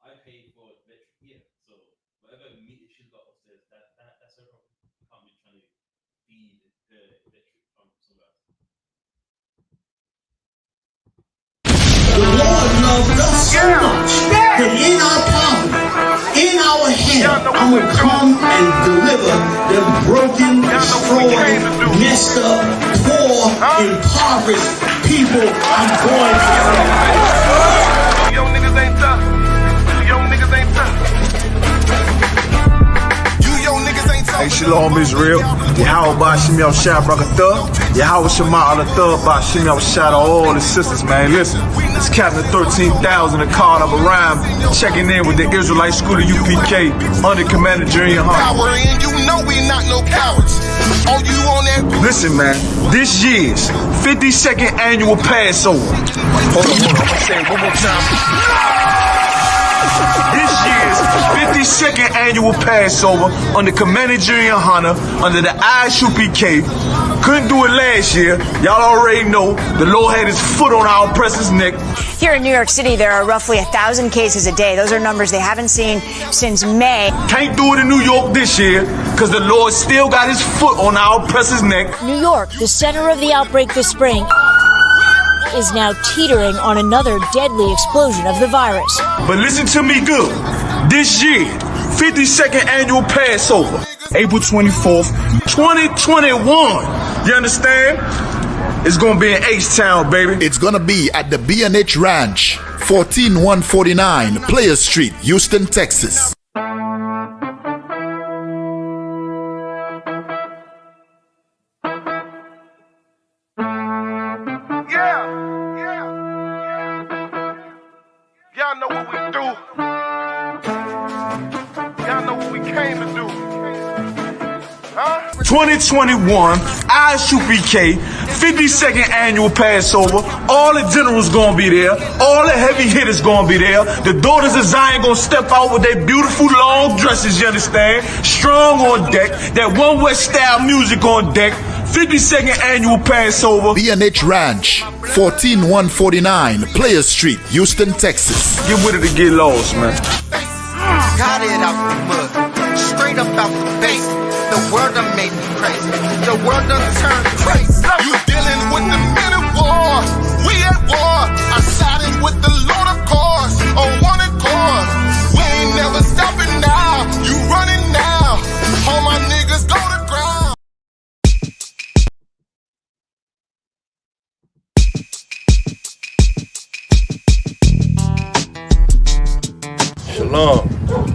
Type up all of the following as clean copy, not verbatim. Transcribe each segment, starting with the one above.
I pay for electric here, so whatever meter she's got upstairs, that's her problem. I can't be trying to feed the electric from somewhere else. The Lord loved us so much that in our poverty, in our hand, I will come and deliver the broken, destroyed, messed up, poor, impoverished people I'm going to save. Young niggas ain't tough. Young niggas ain't tough. You young niggas ain't tough. Hey, Shalom Israel. YAHANNA Yahweh Shema Allah shout out all the sisters, man. Listen, it's Captain 13,000, the card of a rhyme, checking in with the Israelite School of UPK under Commander Junior Hunt. And you know we not no cowards. Oh, you on that? Listen, man, this year's 52nd annual Passover. Hold on, I'm gonna say it one more time. This year's 52nd annual Passover under Commander Junior Hunter under the I.S.U.P.K. Couldn't do it last year. Y'all already know the Lord had his foot on our oppressor's neck. Here in New York City, there are roughly 1,000 cases a day. Those are numbers they haven't seen since May. Can't do it in New York this year because the Lord still got his foot on our oppressor's neck. New York, the center of the outbreak this spring, is now teetering on another deadly explosion of the virus. But listen to me good. This year, 52nd annual Passover, April 24th, 2021. You understand? It's gonna be in H-Town, baby. It's gonna be at the B&H Ranch, 14149 Players Street, Houston, Texas. Y'all know what we do. Y'all know what we came to do. Huh? 2021, I.S.U.P.K, 52nd annual Passover. All the generals gonna be there. All the heavy hitters gonna be there. The daughters of Zion gonna step out with their beautiful long dresses, you understand? Strong on deck. That One West style music on deck. 52nd annual Passover. B&H Ranch, 14149 Players Street, Houston, Texas. Get with it to get lost, man. Got it out the mud, straight up out the base. The world done made me crazy. The world done turned crazy. You dealing with the men of war. We at war. I sided with the Lord, of course. On one accord. We ain't never stopping now. You running now. All my niggas go to ground. Shalom.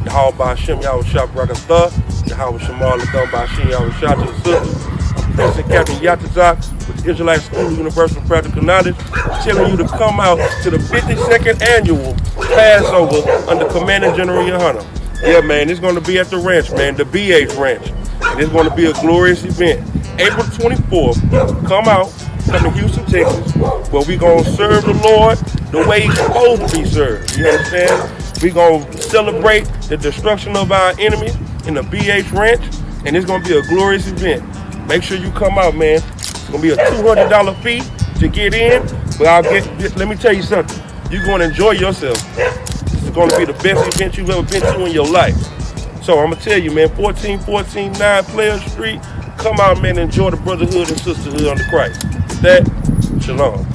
Yahweh Shem Yahweh Shop Rakatha. Yahweh Shemal Ladon Bashim Yahweh Shop to the sisters. I'm President Captain TITHES with the Israelite School of Universal Practical Knowledge, telling you to come out to the 52nd annual Passover under Commander General YAHANNA. Yeah, man, it's going to be at the ranch, man, the BH Ranch. And it's going to be a glorious event. April 24th, come out, come to Houston, Texas, where we're going to serve the Lord the way he's supposed to be served. You understand? We're going to celebrate the destruction of our enemy in the BH Ranch, and it's going to be a glorious event. Make sure you come out, man. It's going to be a $200 fee to get in, but let me tell you something. You're going to enjoy yourself. This is going to be the best event you've ever been to in your life. So I'm going to tell you, man, 14149 Players Street, come out, man, and enjoy the brotherhood and sisterhood under Christ. With that, shalom.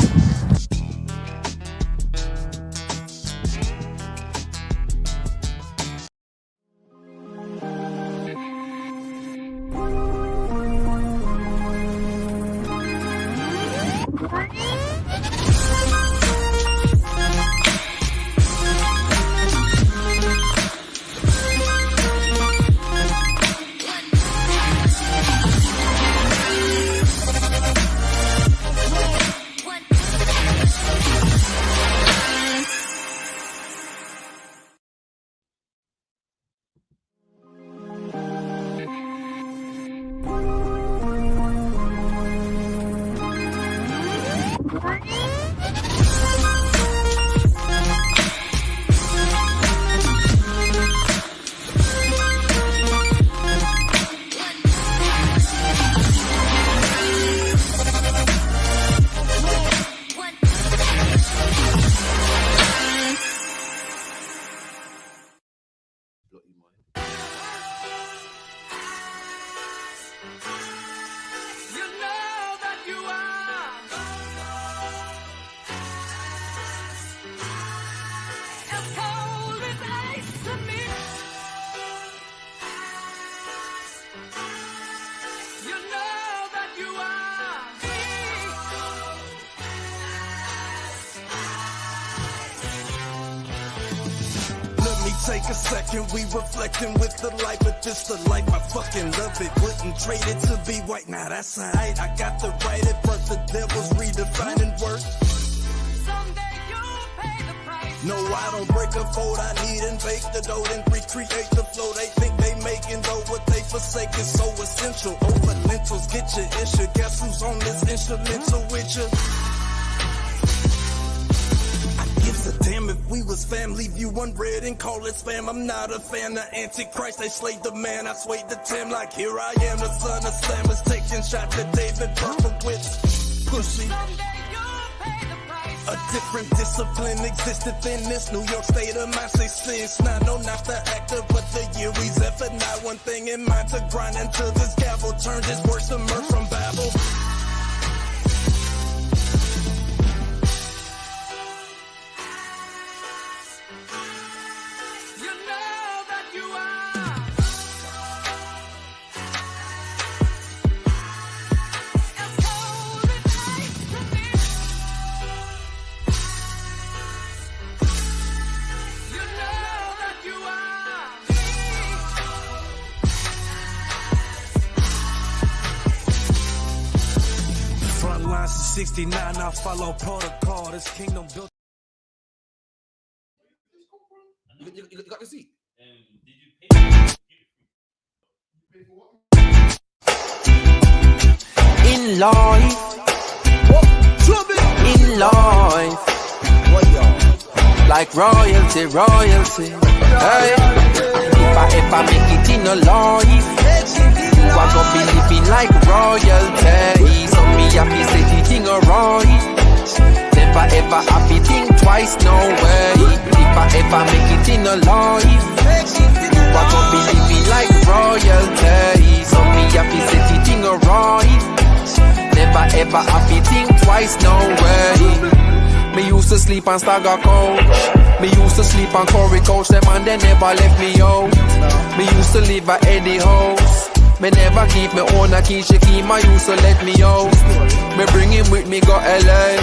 take a second, we reflecting with the light, but this the life, I fucking love it. Wouldn't trade it to be white, now that's alright. I got the right at birth, the devil's redefining worth. No, I don't break a fold, I need and bake the dough and recreate the flow. They think they making though what they forsake is so essential. Over lentils, get your issue. Guess who's on this instrumental with you? I gives a damn if we was family, view unread and call it spam. I'm not a fan of Antichrist, they slayed the man. I swayed the Tim like here I am, the son of Sam is taking shots at David Berkowitz. Pussy. A different discipline existed in this New York state of mind. Say since now, no, not the actor, but the year he's effort. Not one thing in mind to grind until this gavel turns his words to mirth from Babel. Front lines of 69, I follow protocol. This kingdom built. You got the seat. Did you pay for In life, in life, like royalty, royalty. Hey, if I make it in a life, you are gonna be living like royalty. So me happy say the thing alright. Never ever happy think twice, no way. If I ever make it in a life, you are gonna be living like royalty. So me happy say the thing alright. Never ever happy think twice, no way. Me used to sleep on stagger couch. Me used to sleep on Corey couch. Them and they never left me out. Me used to live at Eddie house. Me never keep me own a key. She keep my used to let me out. Me bring him with me go LA.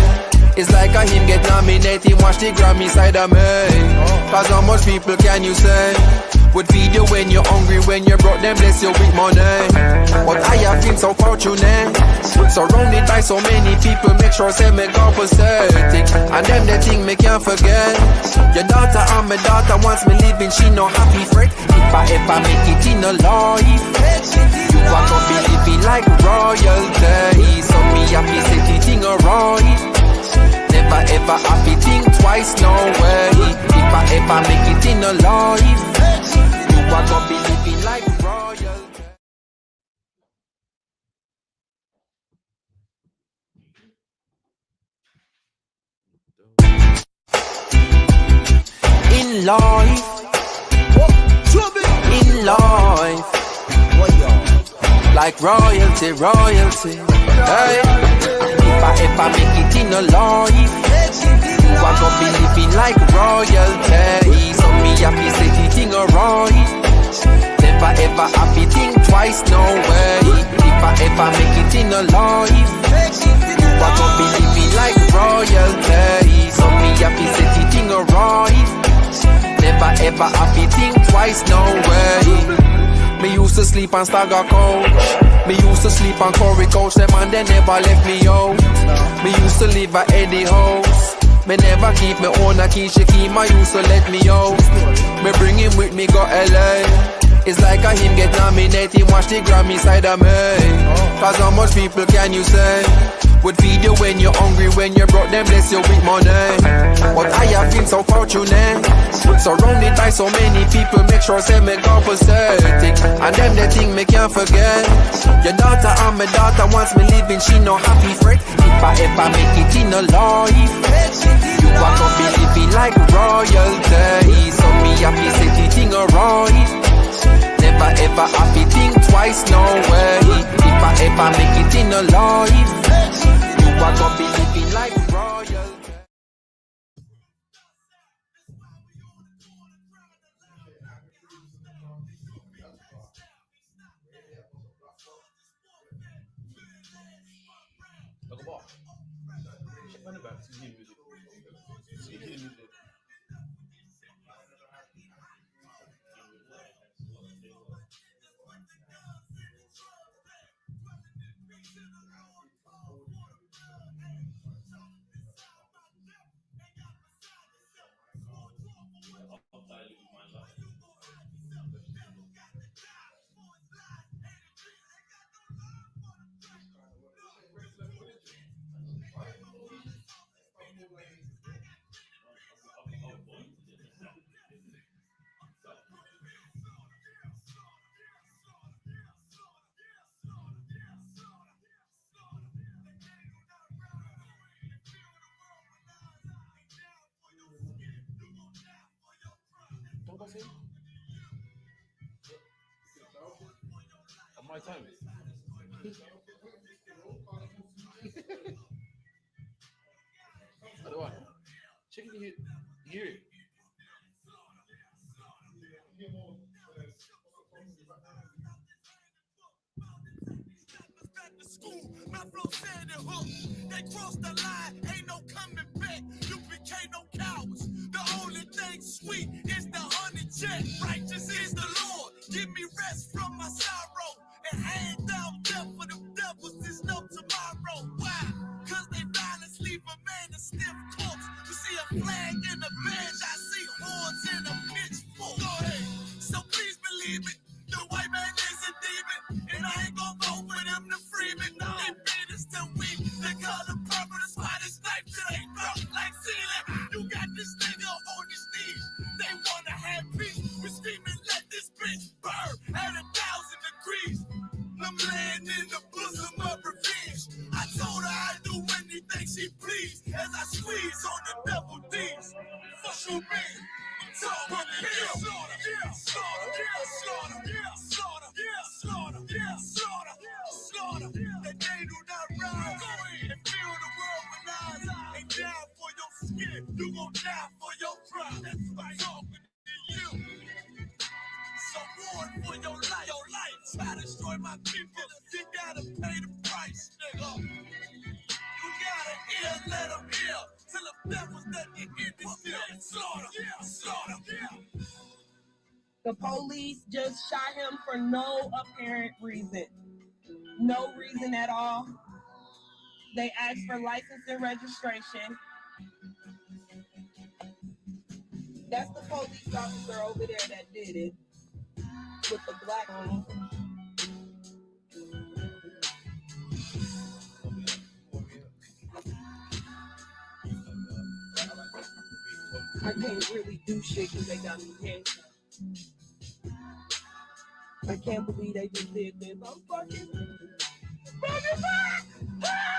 It's like a him get nominated. Watch the Grammy side of me. Cause how much people can you say would feed you when you're hungry, when you brought them bless you with money? But I have been so fortunate, surrounded by so many people, make sure say me go pathetic. And them the thing me can't forget. Your daughter and my daughter wants me living, she no happy fret. If I ever make it in a life, you are gonna be living like royalty. So me happy say the thing alright. Never ever happy think twice, no way. If I ever make it in a life, you are gonna be living like royalty. In life, like royalty, royalty. Hey, if I ever make it in a life, you are gonna be living like royalty. So me happy say the thing alright. Never ever happy think twice, no way. If I ever make it in a life, you are gonna be living like royalty. So me happy say the thing alright. Never ever happy think twice, no way. Me used to sleep on stagger couch. Me used to sleep on Corey couch. Them and they never left me out. Me used to live at Eddie house. Me never keep me own a key. She keep my used to let me out. Me bring him with me go LA. It's like a him get nominated. Watch the Grammy side of me. Cause how much people can you say would feed you when you're hungry, when you brought them bless you with money? But I have been so fortunate, surrounded by so many people, make sure say me go pathetic. And them the thing me can't forget. Your daughter and my daughter wants me living, she no happy fret. If I ever make it in a life, you are gonna be living like royalty. So me happy say the thing alright. Never ever happy think twice, no way. If I ever make it in a life, you are gonna be living like royalty. My time. I don't want. Check it. Hear it. My flow said it hook. They crossed the line, ain't no coming back. You became no cowards. The only thing sweet is the honey jet. Righteous is the Lord. Give me rest from my sorrow. And hand down death for the devils. There's no tomorrow. Why? Cause they violence leave a man a stiff corpse. You see a flag in the bench, I see horns in a pitchfork. Go ahead. So please believe it. The white man is a demon. And I ain't gonna vote for them to free me. No. They beat us till we the color purple. That's why this knife till they broke like ceiling. You got this nigga on his knees. They wanna have peace. We screaming, let this bitch burn at 1,000 degrees. I'm laying in the bosom of revenge. I told her I'd do anything she please as I squeeze on the double D's. Fuck you mean? I'm talking here. Slaughter, yeah, slaughter, yeah, slaughter, yeah, slaughter, yeah, slaughter, yeah, slaughter, slaughter. That they do not rise and fill the world with eyes. Ain't die for your skin, you gon' die for your pride. That's right. Talking to you. So war for your life. Your life. Try to destroy my people. You gotta pay the price, nigga. You gotta hear, let them hear. Till the devils that get in this deal. Slaughter, yeah, slaughter, yeah. The police just shot him for no apparent reason. No reason at all. They asked for license and registration. That's the police officer over there that did it. With the black on. I can't really do shit because they got me handcuffed. I can't believe they just did this. I'm fucking back!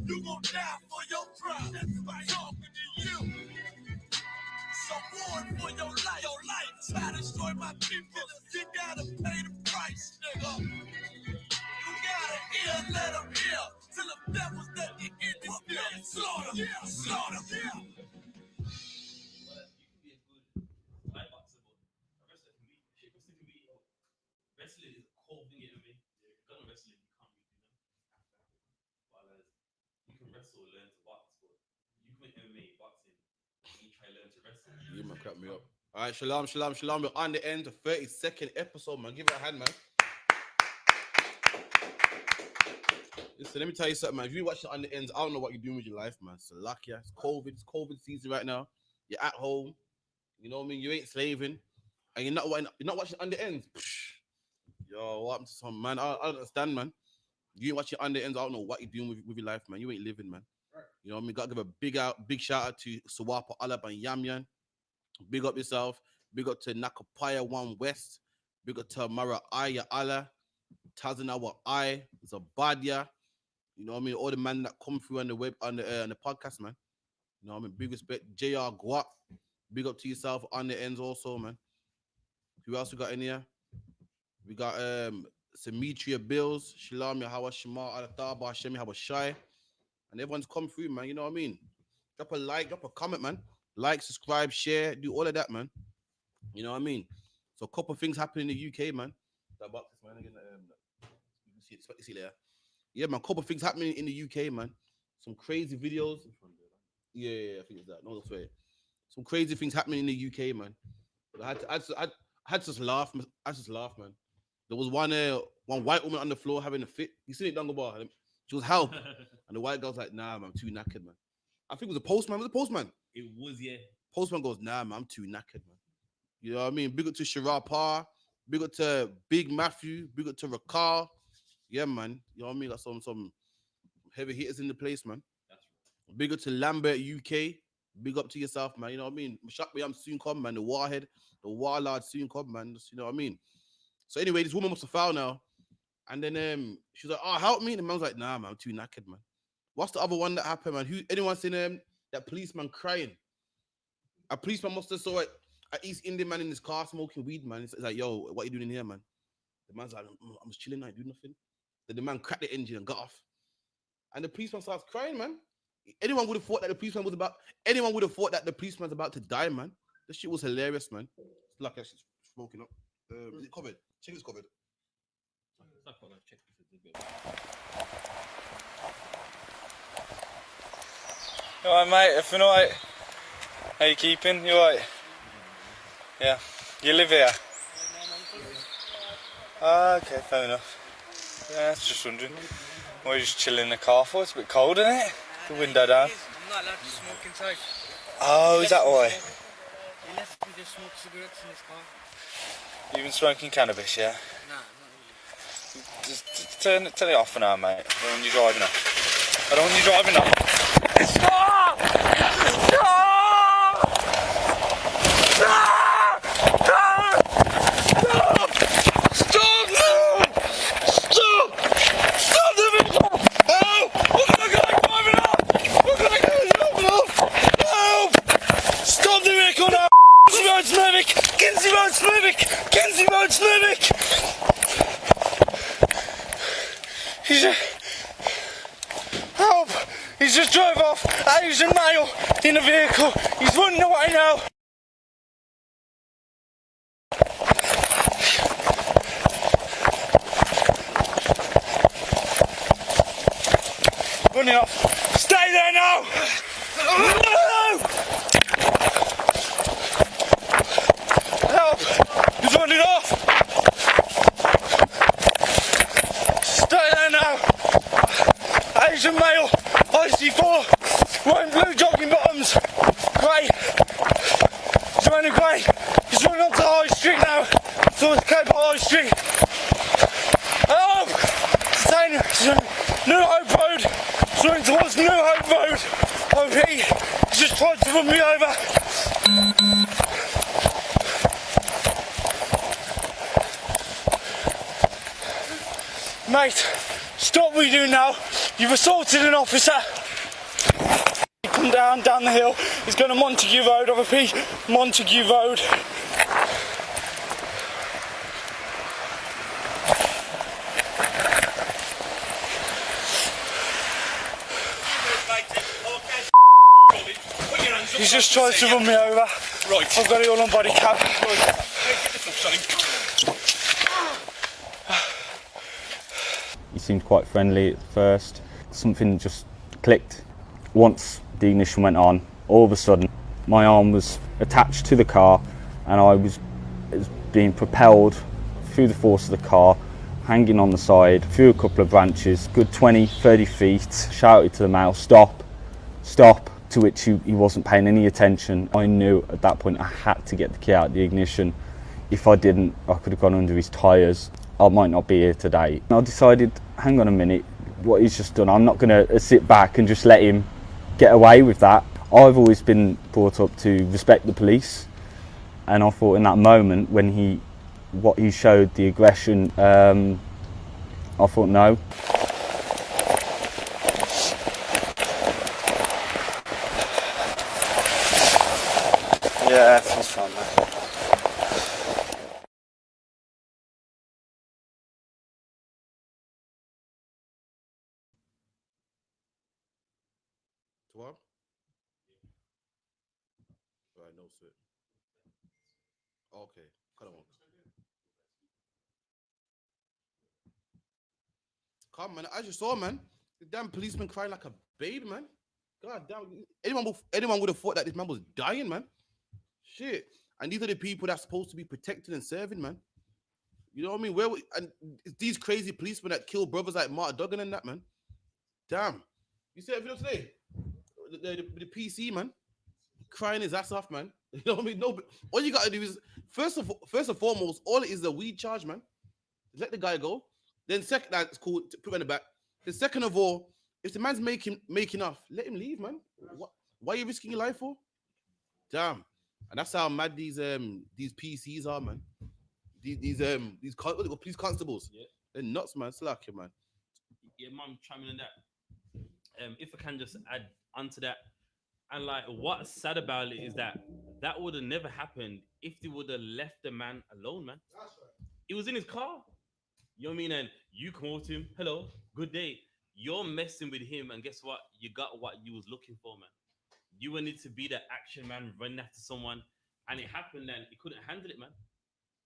You gon' die for your pride. That's why talking to you. So war for your life. Your life. Try to destroy my people. You gotta pay the price, nigga. You gotta hear, let them hear. Till the devils that get in this deal. Slaughter, yeah, slaughter, yeah. Wrestling is a cool thing, you know what I mean? You're gonna wrestle it, you can't really do that. But you can wrestle, learn to box, but you can MMA boxing, and you try to learn to wrestle. You man, crap me up. All right, shalom, shalom, shalom. We're on the end of 32nd episode, man. Give it a hand, man. Listen, let me tell you something, man. If you watch it on the ends, I don't know what you're doing with your life, man. So lucky, it's COVID season right now. You're at home, you know what I mean? You ain't slaving, and you're not watching on the ends. Yo, what happened to some man? I don't understand, man. You ain't watching on the ends. I don't know what you're doing with your life, man. You ain't living, man. Right. You know what I mean? Gotta give a big shout out to Sawapa Alab and Yamyan. Big up yourself. Big up to Nakapaya 1 West. Big up to Mara Aya Allah. Tazanawa I. Zabadia. You know what I mean? All the man that come through on the web on the podcast, man. You know what I mean? Big respect. JR Guap. Big up to yourself on the ends also, man. Who else we got in here? We got Simetria Bills, Shalom Yahawa Shema Alataba, Shemi Hawa Shai. And everyone's come through, man. You know what I mean? Drop a like, drop a comment, man. Like, subscribe, share, do all of that, man. You know what I mean? So a couple of things happen in the UK, man. That box, man. Again, you can see there. Yeah, man. Couple of things happening in the UK, man. Some crazy videos. Yeah, I think it's that. No, that's right. Some crazy things happening in the UK, man. But I had to just laugh. I just laugh, man. There was one white woman on the floor having a fit. You seen it, Dungle Bar? She was help. And the white girl's like, nah, man, I'm too knackered, man. I think it was a postman. Was it a postman? It was, yeah. Postman goes, nah, man, I'm too knackered, man. You know what I mean? Big up to Sharad Parr, big up to Big Matthew, big up to Rakar. Yeah, man. You know what I mean? Got some heavy hitters in the place, man. Big up to Lambert UK. Big up to yourself, man. You know what I mean? Mashakbi, I'm soon come, man. The Warhead, the Warlord soon come, man. Just, you know what I mean? So anyway, this woman must have foul now. And then she's like, oh, help me. And the man's like, nah, man, I'm too knackered, man. What's the other one that happened, man? Anyone seen that policeman crying? A policeman must have saw it. An East Indian man in his car smoking weed, man. It's like, yo, what are you doing in here, man? The man's like, I'm just chilling, I do nothing. Then the man cracked the engine and got off. And the policeman starts crying, man. Anyone would have thought that the policeman was about to die, man. This shit was hilarious, man. It's like actually smoking up. Is it covered? Check it's covered. You alright, mate? Everything alright? How you keeping? You alright? Yeah. You live here? Okay, fair enough. Yeah, I was just wondering. Why are you just chilling in the car for? It's a bit cold, isn't it? The window down. I'm not allowed to smoke inside. Oh, is that why? He left me to smoke cigarettes in his car. You've been smoking cannabis, yeah? Nah, not really. Just turn it off for now, mate. I don't want you driving off. I don't want you driving off. Stop! Stop! Stop! Stop! Stop! Stop! No! Stop! Stop the vehicle! Help! Look at the guy driving off! Look at the guy driving off! Help! Stop the vehicle now! Kinsey Road, Smurvick! Kinsey Road, Smurvick! Kinsey Road, Smurvick! Help! He's just drove off Asian male in a vehicle. He's running away now. Running off. Stay there now! No! Help! He's running off! Stay there now! Asian male, I.S.U.P.K, wearing blue jogging bottoms, grey. He's wearing grey. He's running onto High Street now, towards Cape High Street. Help! Staying New Hope Road. He's running towards New Hope Road. Oh, he's just tried to run me over. Mate, stop what you're doing now. You've assaulted an officer. Come down the hill. He's going to Montague Road. I repeat, Montague Road. He's just tried to run me over. Right. I've got it all on body cam. He seemed quite friendly at first. Something just clicked. Once the ignition went on, all of a sudden my arm was attached to the car and I was being propelled through the force of the car, hanging on the side, through a couple of branches, good 20-30 feet, shouted to the male, stop, stop, to which he wasn't paying any attention. I knew at that point I had to get the key out of the ignition. If I didn't, I could have gone under his tyres. I might not be here today. I decided, hang on a minute, what he's just done, I'm not going to sit back and just let him get away with that. I've always been brought up to respect the police, and I thought in that moment when he showed the aggression, I thought no. Yeah, that's fine, mate. What? Right, no sweat. Okay, cut on. Come, man. As you saw, man, the damn policeman crying like a baby, man. God damn. Anyone would have thought that this man was dying, man. Shit. And these are the people that's supposed to be protecting and serving, man. You know what I mean? And it's these crazy policemen that kill brothers like Martin Duggan and that, man. Damn. You see that video today? The PC, man. crying his ass off, man. You know what I mean? No, all you gotta do is first and foremost, all it is the weed charge, man. Let the guy go. Then second, that's cool. Put him in the back. Then second of all, if the man's making enough, let him leave, man. Why are you risking your life for? Damn. And that's how mad these PCs are, man. These police constables. Yeah. They're nuts, man. Slack it, man. Yeah, mum, chiming in that. If I can just add onto that, and like what's sad about it is that would have never happened if they would have left the man alone, man. That's right. He was in his car. You know what I mean? And you come over to him, hello, good day. You're messing with him, and guess what? You got what you was looking for, man. You wanted to be the action man running after someone, and it happened, and he couldn't handle it, man.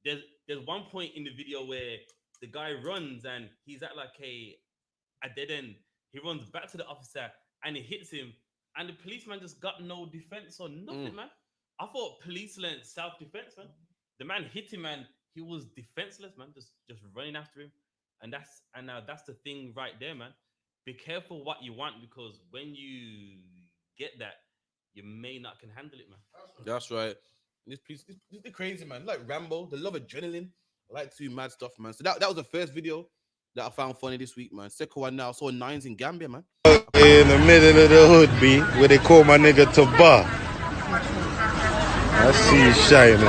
There's one point in the video where the guy runs and he's at like a dead end. He runs back to the officer and he hits him, and the policeman just got no defense or nothing, man. I thought police learned self-defense, man. The man hit him and he was defenseless, man, just running after him. And that's the thing right there, man. Be careful what you want, because when you get that, you may not can handle it, man. That's right. They're crazy, man. Like Rambo, they love adrenaline. I like to do mad stuff, man. So that was the first video that I found funny this week, man. Second one now, I saw Nines in Gambia, man. In the middle of the hood, B, where they call my nigga Taba. I see you shining.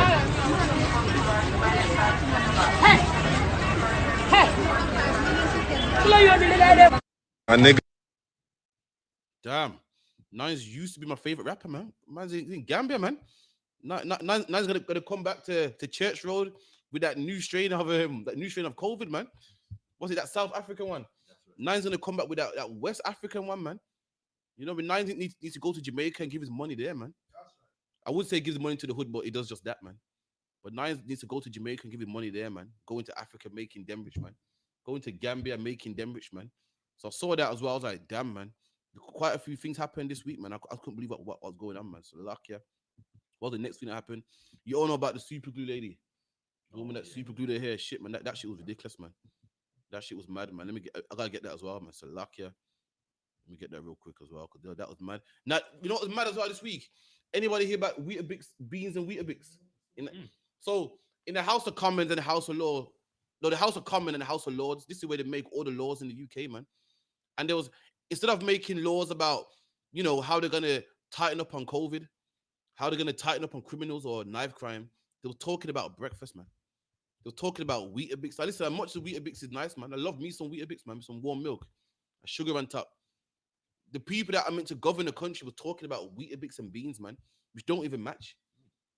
My nigga. Damn. Nines used to be my favorite rapper, man. Man's in Gambia, man. Nines gonna come back to Church Road with that new strain of COVID, man. Was it that South African one? Right. Nines gonna come back with that West African one, man. You know, but Nines needs to go to Jamaica and give his money there, man. Right. I would say gives money to the hood, but he does just that, man. But Nines needs to go to Jamaica and give his money there, man. Go into Africa, making them rich, man. Go into Gambia, making them rich, man. So I saw that as well. I was like, damn, man. Quite a few things happened this week, man. I couldn't believe what was going on, man. So luck, yeah. Well, the next thing that happened, you all know about the super glue lady. The woman that super glued her hair. Shit, man. That shit was ridiculous, man. That shit was mad, man. I gotta get that as well, man. So luck, yeah. Let me get that real quick as well, because that was mad. Now, you know what was mad as well this week? Anybody hear about Weetabix, beans and Weetabix? So, in the House of Commons and the House of Lords, the House of Commons and the House of Lords, this is where they make all the laws in the UK, man. And there was, instead of making laws about, you know, how they're going to tighten up on COVID, how they're going to tighten up on criminals or knife crime, they were talking about breakfast, man. They were talking about Weetabix. I listen, much of Weetabix is nice, man. I love me some Weetabix, man, with some warm milk, sugar on top. The people that are meant to govern the country were talking about Weetabix and beans, man, which don't even match.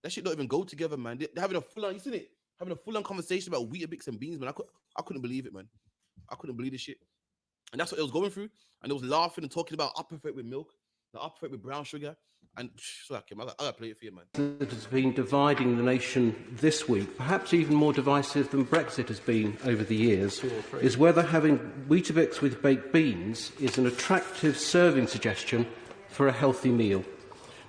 That shit don't even go together, man. They're having a full-on, you seen it? Having a full-on conversation about Weetabix and beans, man. I couldn't believe it, man. I couldn't believe this shit. And that's what it was going through. And it was laughing and talking about upperfect with milk, the upperfect with brown sugar. And I gotta play it for you, man. That has been dividing the nation this week, perhaps even more divisive than Brexit has been over the years, is whether having Weetabix with baked beans is an attractive serving suggestion for a healthy meal.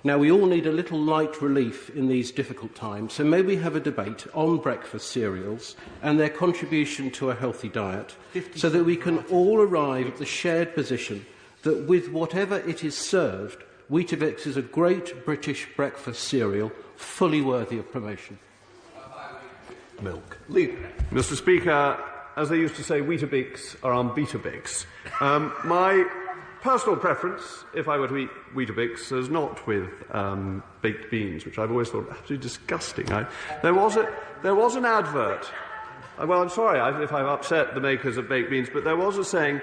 Now, we all need a little light relief in these difficult times, so may we have a debate on breakfast cereals and their contribution to a healthy diet, so that we can all arrive at the shared position that with whatever it is served, Weetabix is a great British breakfast cereal, fully worthy of promotion. Milk. Mr. Speaker, as they used to say, Weetabix are on Beatabix. My personal preference, if I were to eat Weetabix, is not with baked beans, which I've always thought absolutely disgusting. There was an advert. Well, I'm sorry if I've upset the makers of baked beans, but there was a saying,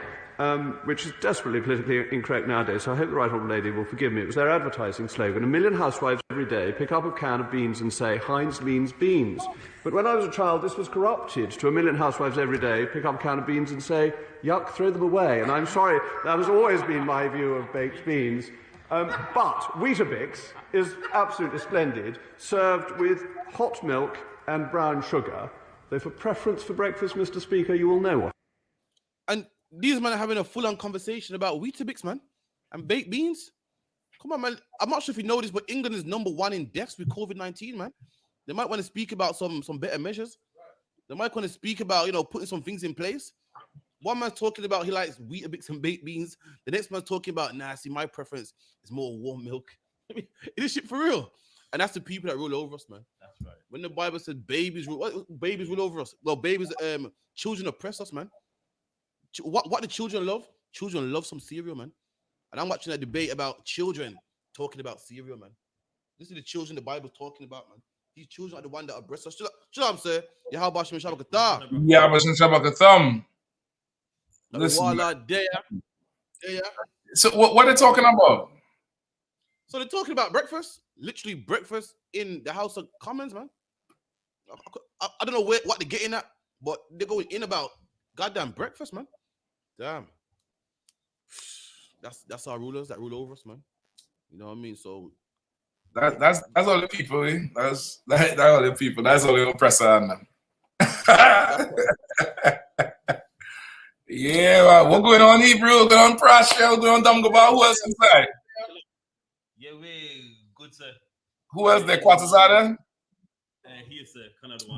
which is desperately politically incorrect nowadays, so I hope the right honourable lady will forgive me. It was their advertising slogan: 1 million housewives every day pick up a can of beans and say, Heinz means beans. But when I was a child, this was corrupted to 1 million housewives every day pick up a can of beans and say, yuck, throw them away. And I'm sorry, that has always been my view of baked beans. But Weetabix is absolutely splendid, served with hot milk and brown sugar. Though for preference for breakfast, Mr. Speaker, you will know what. And these men are having a full-on conversation about Weetabix, man, and baked beans. Come on, man. I'm not sure if you know this, but England is #1 in deaths with COVID-19, man. They might want to speak about some better measures. They might want to speak about, you know, putting some things in place. One man's talking about he likes Weetabix and baked beans. The next man's talking about, nah, see, my preference is more warm milk. It is shit for real. And that's the people that rule over us, man. That's right. When the Bible said babies rule, what babies rule over us? Well, children oppress us, man. What do children love? Children love some cereal, man. And I'm watching a debate about children talking about cereal, man. This is the children the Bible's talking about, man. These children are the one that oppress us. Shalom, sir. Yahweh Shem Shabbat. Yeah, but since Shabbat. Listen. So what are they talking about? So they're talking about breakfast, literally breakfast in the House of Commons, man. I don't know what they're getting at, but they're going in about goddamn breakfast, man. Damn. That's our rulers that rule over us, man. You know what I mean? So that's all the people. Eh? That's all the people. That's all the oppressor. Man. Yeah, man. What going on, Hebrew? What going on, Prasha? What going on, Damgaba? Who else inside? Yeah, we good, sir. Who else there? Quarters are there? Here, sir.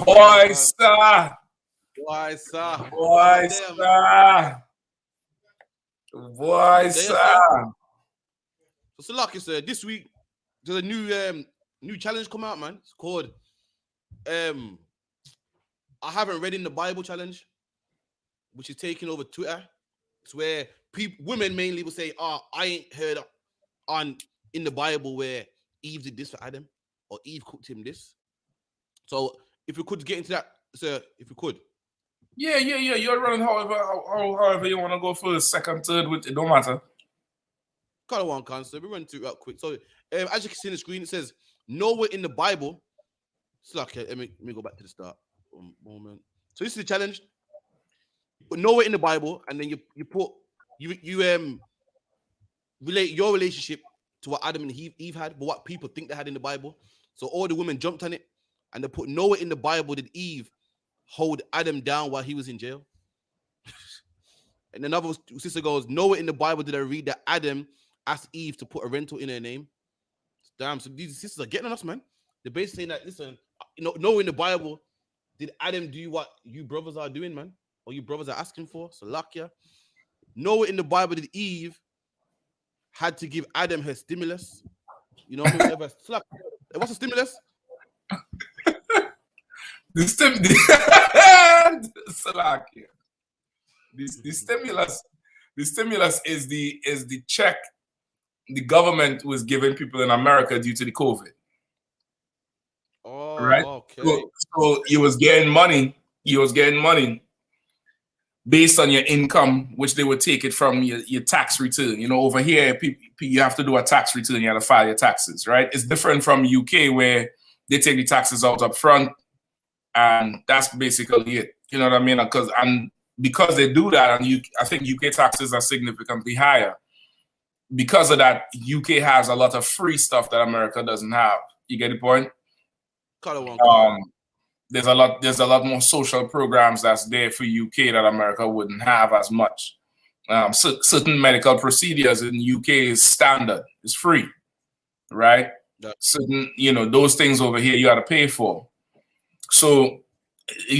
Boy, sir. Boy, sir. Boy, sir. Boy, sir. So Salaki said this week there's a new challenge come out, man. It's called I haven't read in the Bible challenge, which is taking over Twitter. It's where women mainly will say, "Oh, I ain't heard in the Bible where Eve did this for Adam, or Eve cooked him this." So if we could get into that, sir, if we could. Yeah. You're running however you want to go first, second, third, it don't matter. Kind of one concept. We run through it out quick. So as you can see on the screen, it says nowhere in the Bible. It's like let me go back to the start. One moment. So this is the challenge. But nowhere in the Bible, and then you relate your relationship to what Adam and Eve had, but what people think they had in the Bible. So all the women jumped on it, and they put nowhere in the Bible did Eve hold Adam down while he was in jail. And another sister goes, nowhere in the Bible did I read that Adam asked Eve to put a rental in her name. Damn, so these sisters are getting on us, man. They're basically saying that, listen, nowhere in the Bible did Adam do what you brothers are doing, man, or you brothers are asking for. So Lakia. Nowhere in the Bible did Eve had to give Adam her stimulus. You know what I mean? What's a stimulus? The stimulus is the check the government was giving people in America due to the COVID. Oh, right. Okay. So you was getting money. Based on your income, which they would take it from your tax return. You know, over here, you have to do a tax return. You have to file your taxes, right? It's different from UK where they take the taxes out up front, and that's basically it. You know what I mean? Because they do that, and I think UK taxes are significantly higher. Because of that, UK has a lot of free stuff that America doesn't have. You get the point? There's a lot more social programs that's there for UK that America wouldn't have as much. Certain medical procedures in UK is standard. It's free, right? Yeah. Certain, those things over here you got to pay for. So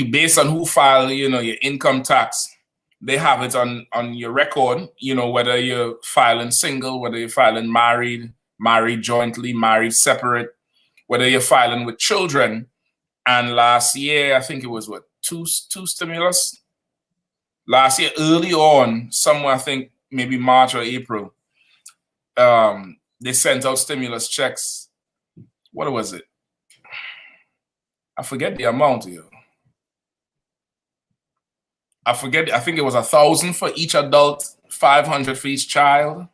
based on who file, your income tax, they have it on your record, whether you're filing single, whether you're filing married jointly, married separate, whether you're filing with children. And last year, I think it was two stimulus? Last year, early on, somewhere, I think maybe March or April, they sent out stimulus checks. What was it? I forget the amount here. I think it was 1,000 for each adult, 500 for each child,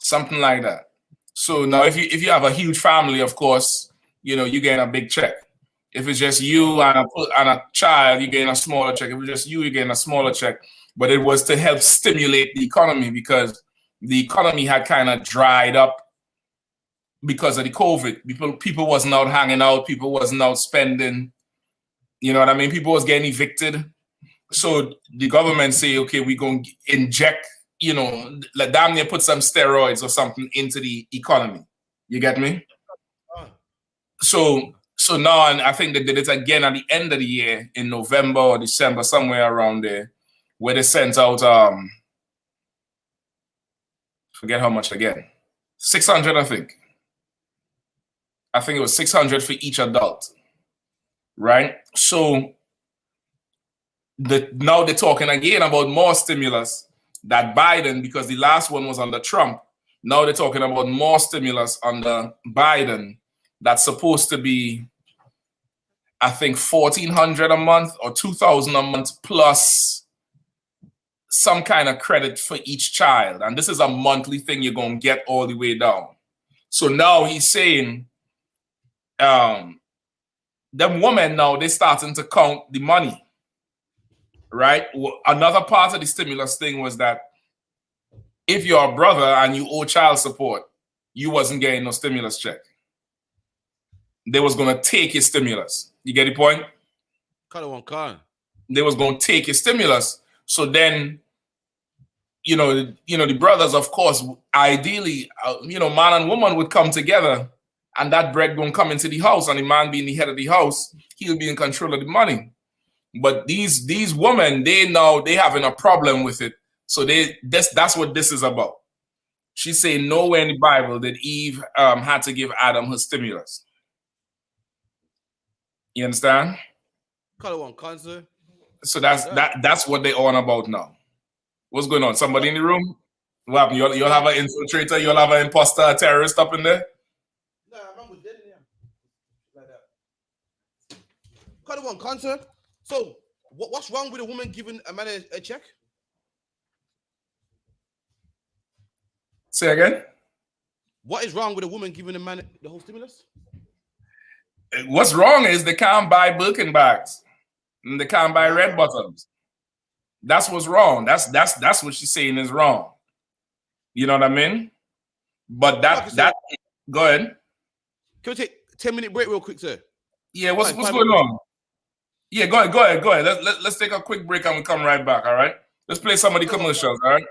something like that. So now if you have a huge family, of course, you're getting a big check. If it's just you and a child, you're getting a smaller check. If it's just you, you're getting a smaller check. But it was to help stimulate the economy because the economy had kind of dried up because of the COVID. People wasn't out hanging out. People wasn't out spending. You know what I mean? People was getting evicted. So the government say, okay, we're going to inject, like damn near put some steroids or something into the economy. You get me? So now, and I think they did it again at the end of the year in November or December, somewhere around there, where they sent out, forget how much again, 600, I think. I think it was 600 for each adult, right? So now they're talking again about more stimulus that Biden, because the last one was under Trump. Now they're talking about more stimulus under Biden that's supposed to be, I think, $1,400 a month or $2,000 a month plus some kind of credit for each child. And this is a monthly thing you're going to get all the way down. So now he's saying, them women now, they're starting to count the money, right? Another part of the stimulus thing was that if you're a brother and you owe child support, you wasn't getting no stimulus check. They was going to take your stimulus. You get the point? They was going to take your stimulus. So then, the brothers, of course, ideally, man and woman would come together, and that bread going to come into the house, and the man being the head of the house, he'll be in control of the money. But these women, they having a problem with it. So that's what this is about. She's saying nowhere in the Bible that Eve had to give Adam her stimulus. You understand? So that's what they're on about now. What's going on? Somebody in the room? What happened? You'll have an infiltrator, you'll have an imposter, a terrorist up in there? So, what's wrong with a woman giving a man a check? Say again? What is wrong with a woman giving a man the whole stimulus? What's wrong is they can't buy Birkin bags and they can't buy red bottoms. That's what's wrong. That's what she's saying is wrong. You know what I mean? But that go ahead. Can we take 10-minute break real quick, sir? Yeah, what's going on? Yeah, go ahead. Let's take a quick break and we'll come right back, all right? Let's play some of the commercials, all right?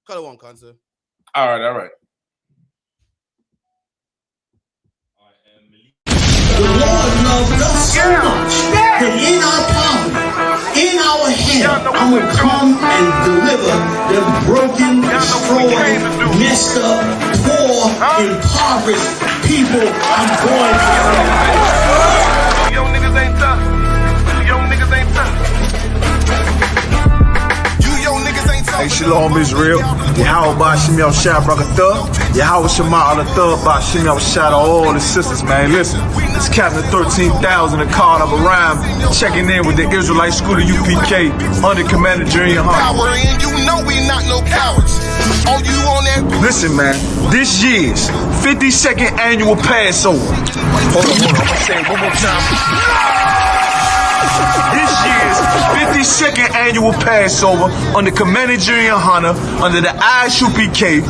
Color one, concert. All right. The Lord loved us so much that in our poverty, in our hell, I will come and deliver the broken, destroyed, messed up, poor, impoverished people. I'm going to. Yo, niggas ain't tough. Hey, Shalom, Israel. YAHANNA, Yahweh Shema Allah Thug, shout out all the sisters, man. Listen, it's Captain 13,000 and caught up around, checking in with the Israelite School of UPK under Commander Junior Power, and you know we not no cowards. All you on that? Listen, man, this year's 52nd annual Passover. Hold on, I'm gonna say it one more time. This year's 52nd annual Passover under Commander YAHANNA under the I.S.U.P.K.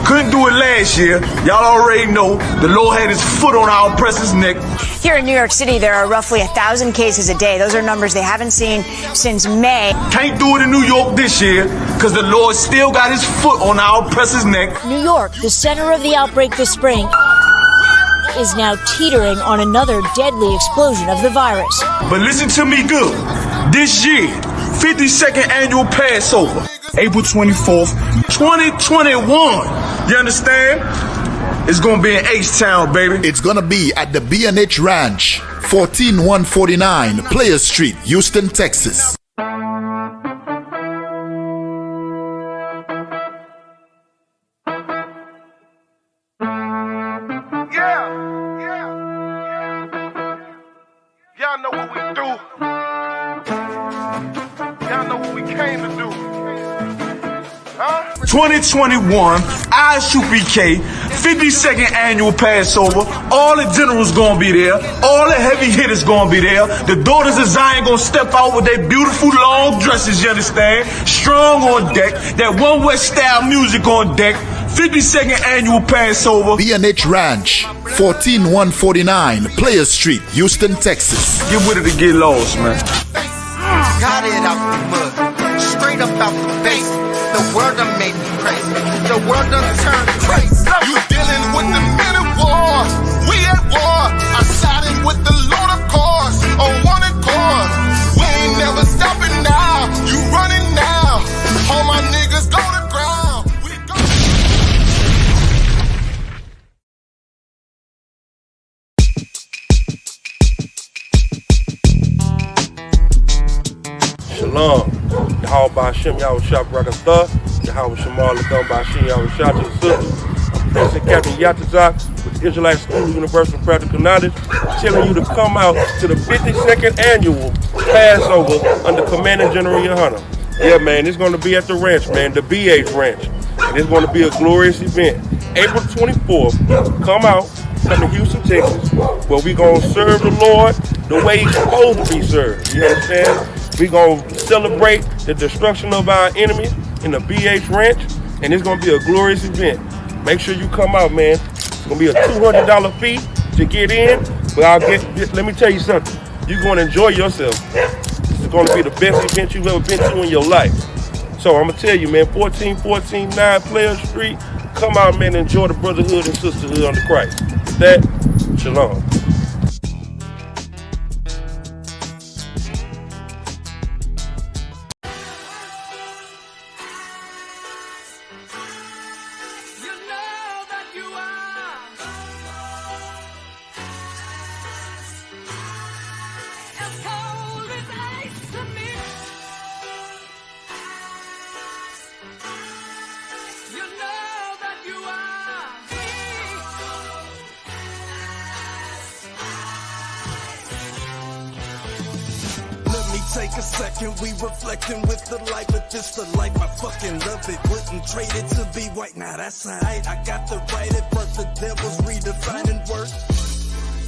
Couldn't do it last year. Y'all already know the Lord had his foot on our oppressor's neck. Here in New York City, there are roughly 1,000 cases a day. Those are numbers they haven't seen since May. Can't do it in New York this year because the Lord still got his foot on our oppressor's neck. New York, the center of the outbreak this spring, is now teetering on another deadly explosion of the virus. But listen to me good. This year, 52nd annual Passover, April 24th, 2021. You understand? It's going to be in H-Town, baby. It's going to be at the B&H Ranch, 14149 Players Street, Houston, Texas. Y'all know what we do. Y'all know what we came to do. Huh? 2021, I.S.U.P.K, 52nd annual Passover. All the generals gonna be there. All the heavy hitters gonna be there. The daughters of Zion gonna step out with their beautiful long dresses, you understand? Strong on deck. That One West style music on deck. 52nd annual Passover. B&H Ranch, 14149 Players Street, Houston, Texas. Get with it to get lost, man. Got it out the mud, straight up out the base. The world done made me crazy. The world done turned crazy. You dealing with the men of war. We at war. I sided with the Lord of course. On one accord. We ain't never stopping now. You running now. All my niggas go to Shalom. YAHANNA, to the sisters. President Captain YAHANNA with Israelite School of Universal Practical Knowledge, telling you to come out to the 52nd annual Passover under Commanding General YAHANNA. Yeah, man, it's going to be at the ranch, man, the BH Ranch. And it's going to be a glorious event. April 24th, come to Houston, Texas, where we're going to serve the Lord the way he's supposed to be served. You understand? We're going to celebrate the destruction of our enemy in the BH Ranch, and it's going to be a glorious event. Make sure you come out, man. It's going to be a $200 fee to get in, but let me tell you something. You're going to enjoy yourself. This is going to be the best event you've ever been to in your life. So I'm going to tell you, man, 1414-9 Player Street, come out, man, and enjoy the brotherhood and sisterhood under Christ. With that, shalom. Take a second, we reflecting with the light, but this the life, I fucking love it. Wouldn't trade it to be white, now that's alright. I got the right at birth, the devil's redefining work.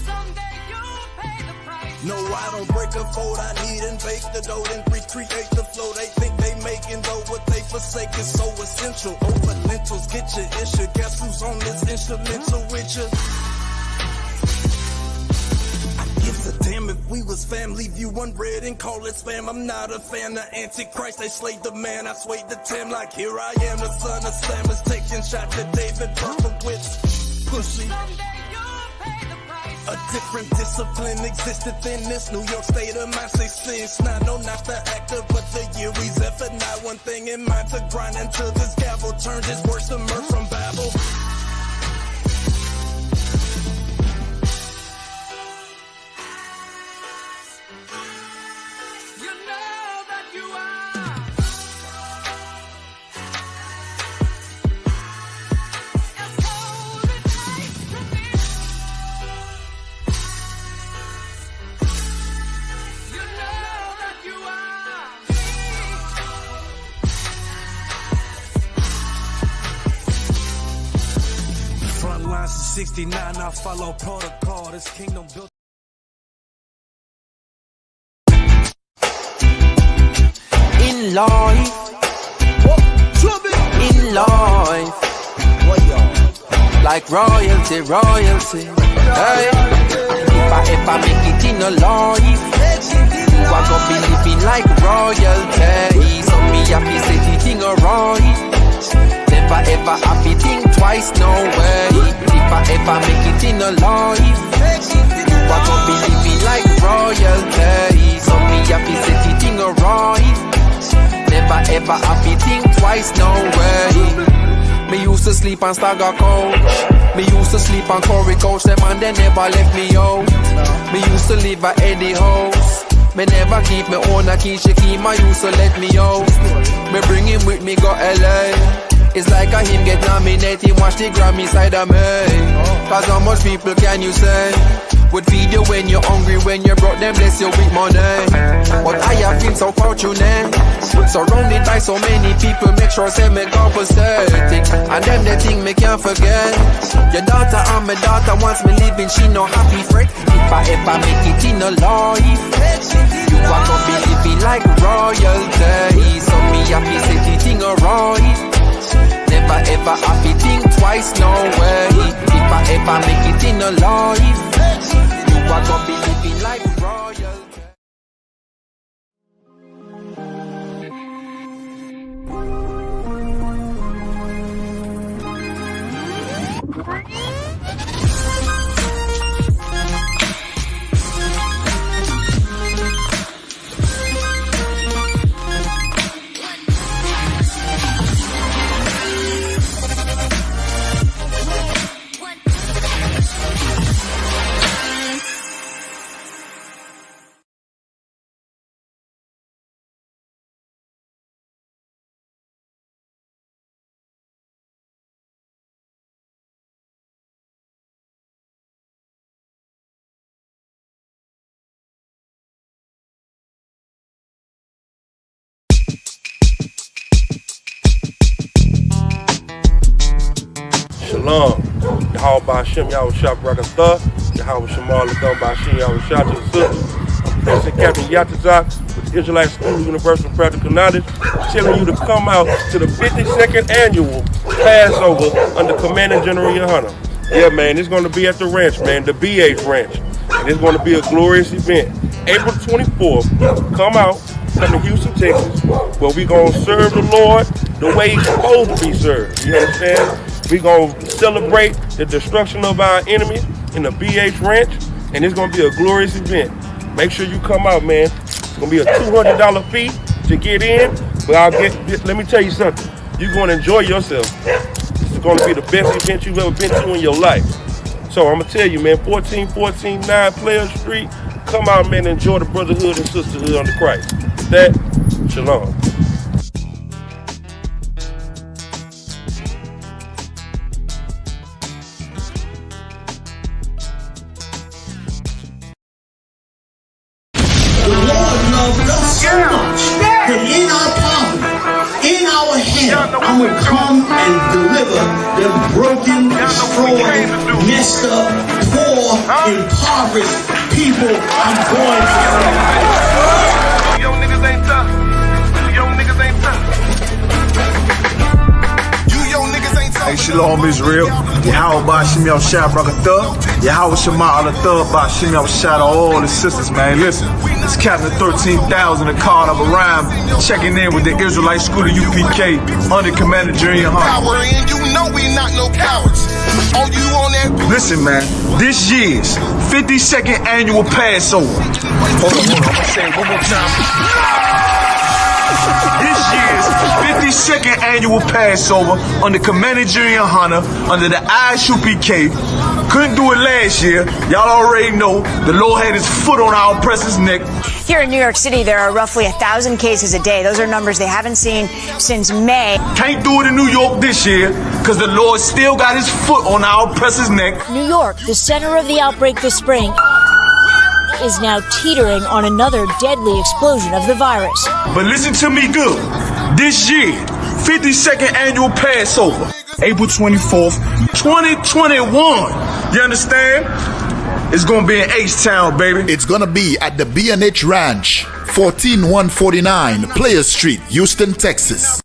Someday you'll pay the price. No, I don't break a fold, I need and bake the dough, then recreate the flow. They think they making though, what they forsake is so essential. Over lentils, get your issue. Guess who's on this instrumental with you? Damn, if we was fam, leave you unread and call it spam. I'm not a fan of Antichrist, they slayed the man. I swayed the Tim like here I am, the son of slammers, taking shots at David Berkowitz. Pussy. A different discipline existed in this New York state of mind. Say since now, no, not the actor, but the year he's effort. Not one thing in mind to grind until this gavel turned his words to mirth from Babel. Front lines of 69, I follow protocol. This kingdom built. In life, like royalty, hey. If I make it in a life, you are gonna be living like royalty. So me happy say the thing alright. Never ever happy think twice, no way. If I ever make it in a life, you are gonna be living like royalty. So me happy say the thing alright. Never ever happy think twice, no way. Me used to sleep on Stagger Coach. Me used to sleep on Corey Coach. Them and they never left me out. Me used to live at Eddie House. Me never keep me own a key. She keep my used to let me out. Me bring him with me go LA. It's like a him get nominated. Watch the Grammy side of me. Cause how much people can you say would feed you when you're hungry, when you brought them bless you with money? But I have been so fortunate, surrounded by so many people, make sure say me compensating. And them they think me can't forget. Your daughter and my daughter wants me living, she no happy fret. If I ever make it in a life, you are gonna be living like royalty. So me happy say the thing alright. Never ever happy think twice, no way. If I ever make it in a life, you are gonna be living like royalty. Shalom. YAHANNA, President Captain TITHES with the Israelite School of Universal Practical Knowledge, telling you to come out to the 52nd annual Passover under Commander General YAHANNA. Yeah, man, it's going to be at the ranch, man, the BH Ranch. And it's going to be a glorious event. April 24th, come out, come to Houston, Texas, where we're going to serve the Lord the way he's supposed to be served. You understand? We're going to celebrate the destruction of our enemies in the BH Ranch, and it's going to be a glorious event. Make sure you come out, man. It's going to be a $200 fee to get in, but let me tell you something. You're going to enjoy yourself. This is going to be the best event you've ever been to in your life. So I'm going to tell you, man, 14149 Player Street, come out, man, and enjoy the brotherhood and sisterhood under Christ. With that, shalom. The Lord loved us so much that in our poverty, in our hell, I'm going to come and deliver the broken, destroyed, messed up, poor, impoverished people. I'm going to. Yo, niggas ain't tough. Yo, niggas ain't tough. Hey, Shalom Israel. Yahweh Bashim Yahushua Brakatah. Yahweh Shema Alatah Bashim Yahushua to all the sisters, man. Listen, it's Captain 13,000 and called up a rhyme, checking in with the Israelite School of UPK under Commander General YAHANNA. And you know we not no cowards. Oh, you on that? Listen, man, this year's 52nd annual Passover. Hold on. I'm gonna say it one more time. This year's 52nd annual Passover under Commander General YAHANNA under the I.S.U.P.K. Couldn't do it last year. Y'all already know the Lord had his foot on our oppressor's neck. Here in New York City, there are roughly 1,000 cases a day. Those are numbers they haven't seen since May. Can't do it in New York this year because the Lord still got his foot on our oppressor's neck. New York, the center of the outbreak this spring, is now teetering on another deadly explosion of the virus. But listen to me good. This year, 52nd annual Passover, April 24th, 2021. You understand? It's gonna be in H-Town, baby. It's gonna be at the B&H Ranch, 14149 Player Street, Houston, Texas.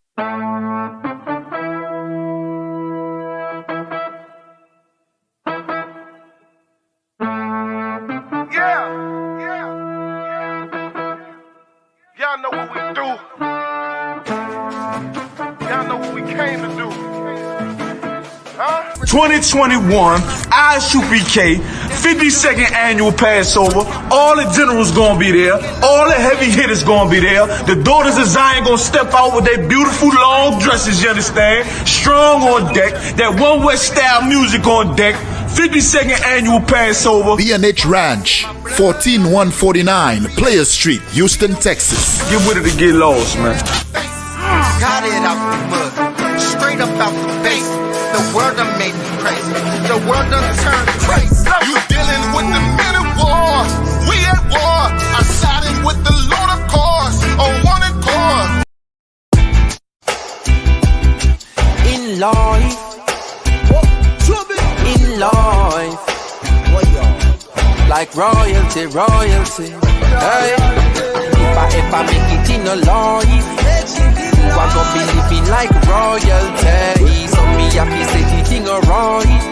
Y'all know what we do. Y'all know what we came to do. Huh? 2021 I.S.U.P.K 52nd annual Passover. All the generals gonna be there. All the heavy hitters gonna be there. The daughters of Zion gonna step out with their beautiful long dresses, you understand? Strong on deck. That One West style music on deck. 52nd annual Passover. B&H Ranch, 14149 Player Street, Houston, Texas. Get with it to get lost, man. Got it out the mud, straight up out the base. The world done made me crazy. The world done turned crazy. You dealing with the men of war. We at war. I'm siding with the Lord, of course. On one accord. In life, like royalty. Hey, if I make it in a life, you are gonna be living like royalty. So me happy say the thing alright.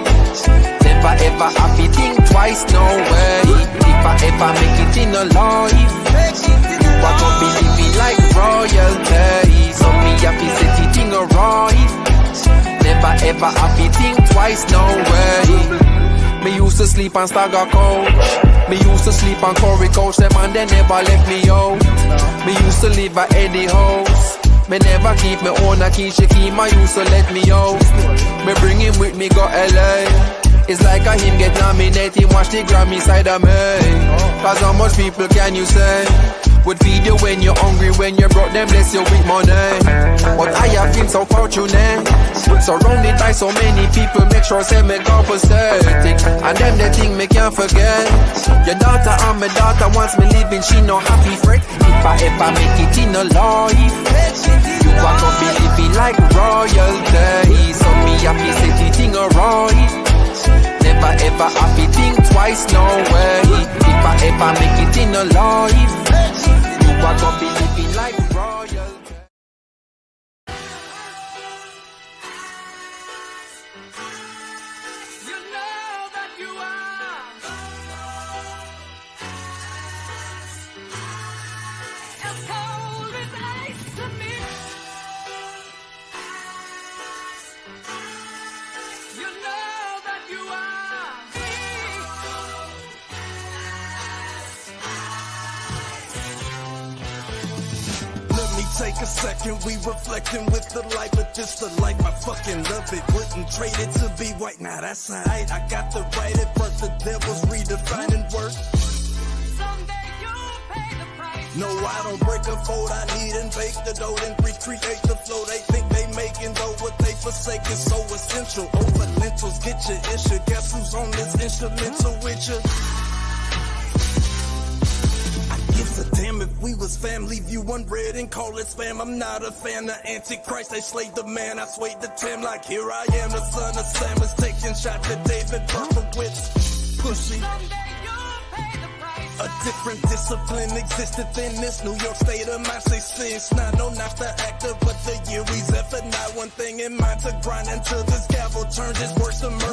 Never ever happy think twice, no way. If I ever make it in a life, you are gonna be living like royalty. So me happy say the thing alright. Never ever happy think twice, no way. Me used to sleep on Stagger Couch. Me used to sleep on Corey Couch. Them and they never left me out. Me used to live at Eddie House. Me never keep me own a key. She keep my used to let me out. Me bring him with me go LA. It's like a him get nominated. Watch the Grammy side of me. Cause how much people can you say? would feed you when you're hungry, when you're broke, them bless you with money. But I have been so fortunate, surrounded by so many people, make sure say me compensating. And them the thing me can't forget. Your daughter and my daughter wants me living, she no happy fret. If I ever make it in a life, you are gonna be living like royalty. So me happy set the thing right. Never ever happy think twice, no way. If I ever make it in a life, you are gonna be living like royalty. You know that you are as cold as ice to me. You know that you are Let me take a second, we reflecting with the light, but this the life, I fucking love it. Wouldn't trade it to be white, now that's alright. I got the right at birth, the devil's redefining work. No, I don't break a fold, I need and bake the dough, then recreate the flow. They think they making though what they forsake is so essential. Over lentils, get your issue. Guess who's on this instrumental with you? Damn, if we was family, view one bread and call it spam. I'm not a fan of Antichrist, they slayed the man, I swayed the Tim. Like here I am, the son of Sam is taking shots at David Berkowitz. Pussy. A different discipline existed than this New York state of mind. Say since not the actor, but the year he's effort. Not one thing in mind to grind until this gavel turns his words to murder.